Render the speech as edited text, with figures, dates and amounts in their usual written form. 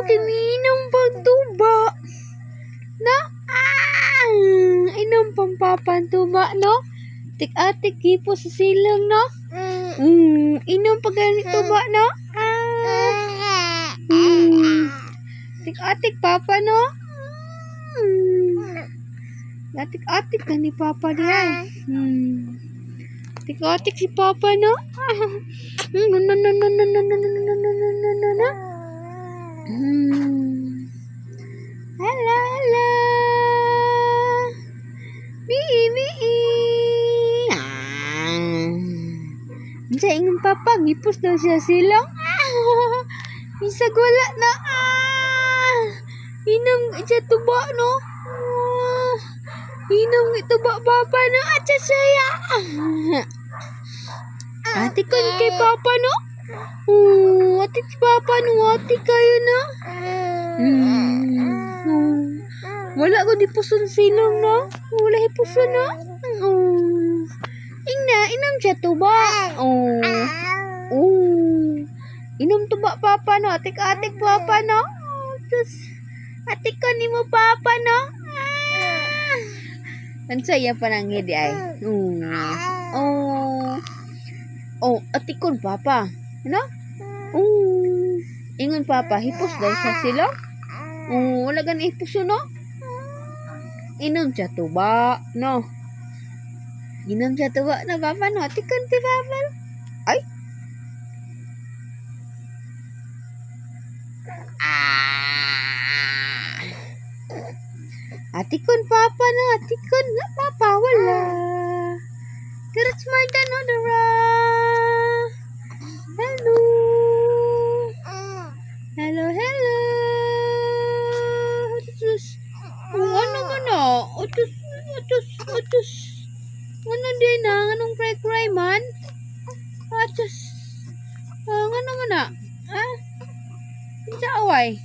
Kiminang pagtuba. Na? Inom pampapantuba, no? Tik-atik gipo sa silang, no? Inom pa ganito ba, no? Tik-atik papa, no? Atik-atik ka ni papa diyan. Tik-atik si papa, no? Hala, hala. Sa ingon papa, gipos daw siya silang. Bisag wala na. Inang siya tuba, no? Inang tuba papa, no? Atsa saya. Ate kon kay papa, no? Ate si papa, no? Ate kayo, no? Wala ko di puson silang, no? Wala hipuson, no? Inom siya tuba. Inom tuba papa, no? Atik-atik papa, no? Tapos, atik ko ni mo papa, no? Ang saya pa nang hidi ay. Atikon papa. Ano? Ingon papa, hipos daw sa sila. Wala gan hipos, no? Inom siya tuba, no? Inom siya tuba na papa, no? Atikon ti papa. Ay! Atikon papa, no? Atikon na papa, wala. That's my danodora. Hello. Hello, hello. Ano man na? Otos. Ano din na? Anong cry man? Otos. Ano man na? Sa away.